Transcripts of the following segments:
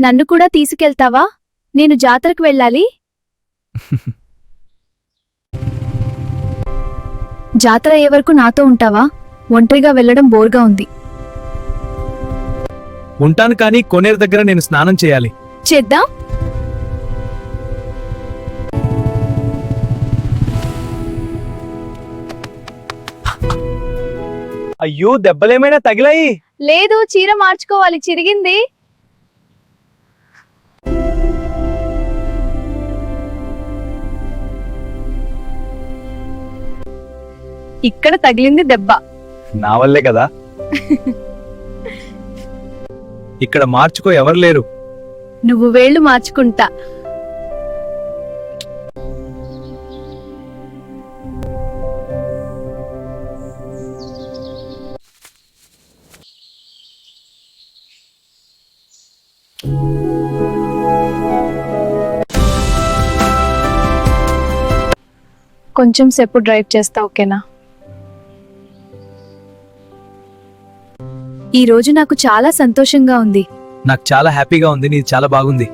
నన్ను కూడా తీసుకెళ్తావా? నేను జాతరకు వెళ్ళాలి. జాతర అయ్యే వరకు నాతో ఉంటావా? ఒంటరిగా వెళ్లడం బోర్గా ఉంది. ఉంటాను, కానీ కోనేరు దగ్గర నేను స్నానం చేయాలి. చేద్దాం. అయ్యో, దెబ్బలేమైనా తగిలాయి? లేదు, చీర మార్చుకోవాలి, చిరిగింది. ఇక్కడ తగిలింది దెబ్బ. నా వల్లే కదా. ఇక్కడ మార్చుకో, ఎవరు లేరు. నువ్వు వేళ్ళు మార్చుకుంటా. కొంచెం సేపు డ్రైవ్ చేస్తా, ఓకేనా? ఈ రోజు నాకు చాలా సంతోషంగా ఉంది. నాకు చాలా హ్యాపీగా ఉంది. నీది చాలా బాగుంది.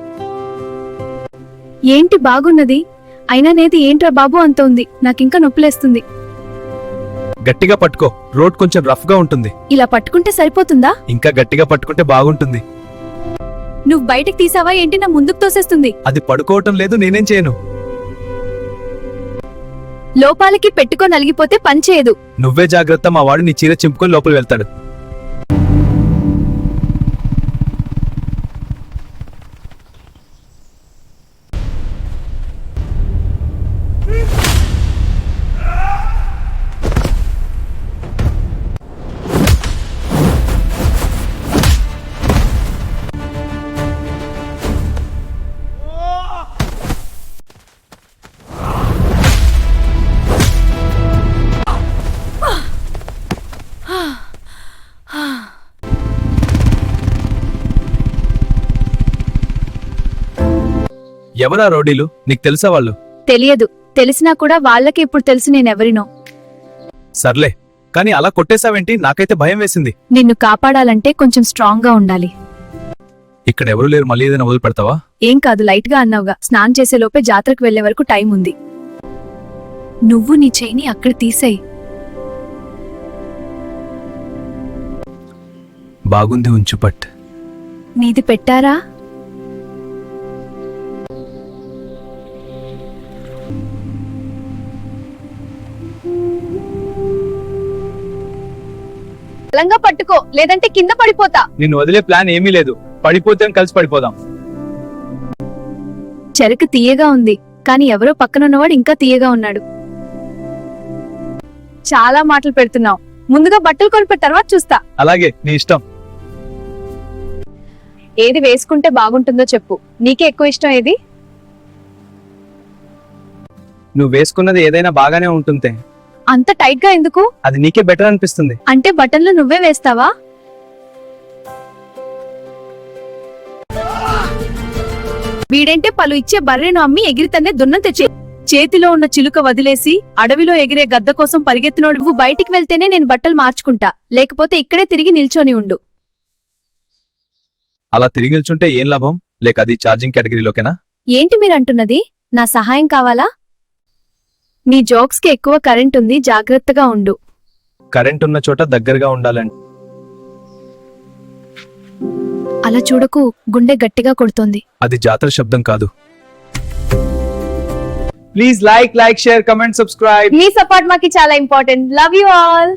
ఏంటి బాగున్నది? అయినా నేది ఏంట్రా బాబు అంత ఉంది. నాకింకా నొప్పిలేస్తుంది. గట్టిగా పట్టుకో, రోడ్ కొంచెం రఫ్ గా ఉంటుంది. ఇలా పట్టుకుంటే సరిపోతుందా? ఇంకా గట్టిగా పట్టుకుంటే బాగుంటుంది. నువ్వు బయటికి తీసావా ఏంటి? నా ముందుకు తోసేస్తుంది. అది పడుకోవటం లేదు, నేనేం చేయను. లోపాలకి పెట్టుకో, నలిగిపోతే పని చేయదు. నువ్వే జాగ్రత్త, మా వాడు నీ చీర చింపుకొని లోపలికి వెళ్తాడు. ఎవరా రౌడీలు? నీకు తెలుసా వాళ్ళు? తెలియదు. తెలిసినా కూడా వాళ్ళకి ఇప్పుడు తెలుసు నేనెవరినో. సర్లే, కానీ అలా కొట్టేశావేంటి? నాకైతే భయం వేసింది. నిన్ను కాపాడాలంటే కొంచెం స్ట్రాంగ్ గా ఉండాలి. ఇక్కడ ఎవరు లేరు, మళ్ళీ ఏదైనా వదిలి పెడతావా? ఏం కాదు, లైట్ గా అన్నావుగా. స్నానం చేసే లోపే జాతరకు వెళ్లే వరకు టైం ఉంది. నువ్వు నీ చెయ్యిని అక్కడ తీసేయి. బాగుంది, ఉంచు. పట్ నీది పెట్టారా? బలంగా పట్టుకో, లేదంటే కింద పడిపోతా. నిన్ను వదిలే ప్లాన్ ఏమీ లేదు. పడిపోతే కలిసి పడిపోదాం. చెరకు తీయగా ఉంది, కానీ ఎవరో పక్కనున్నవాడు ఇంకా తీయగా ఉన్నాడు. చాలా మాటలు పెడుతున్నావు. ముందుగా బట్టలు కొనిపెట్టి తర్వాత చూస్తా. అలాగే, నీ ఇష్టం. ఏది వేసుకుంటే బాగుంటుందో చెప్పు. నీకే ఎక్కువ ఇష్టం ఏది? నువ్వు వేసుకున్నది ఏదైనా బాగానే ఉంటుంది. అంత టైట్ గా ఎందుకు? అది నీకే బెటర్ అనిపిస్తుంది. అంటే బటన్లు నువ్వే వేస్తావా? వీడంటే పలు ఇచ్చే బర్రెను అమ్మి ఎగిరితన్నే దున్నం తెచ్చే. చేతిలో ఉన్న చిలుక వదిలేసి అడవిలో ఎగిరే గద్ద కోసం పరిగెత్తినోడు. నువ్వు బయటికి వెళ్తేనే నేను బట్టలు మార్చుకుంటా, లేకపోతే ఇక్కడే తిరిగి నిల్చొని ఉండు. అలా తిరిగి నిల్చుంటే ఏం లాభం? లేక అది ఛార్జింగ్ కేటగిరీలోకేనా? ఏంటి మీరంటున్నది? నా సహాయం కావాలా? నీ జోక్స్ కి ఎక్కువ కరెంట్ ఉంది, జాగ్రత్తగా ఉండు. కరెంట్ ఉన్న చోట దగ్గరగా ఉండాలండి. అలా చూడకు, గుండె గట్టిగా కొడుతోంది. అది జాతర శబ్దం కాదు. Please like, share, comment, subscribe. Me support మాకి చాలా ఇంపార్టెంట్. Love you all.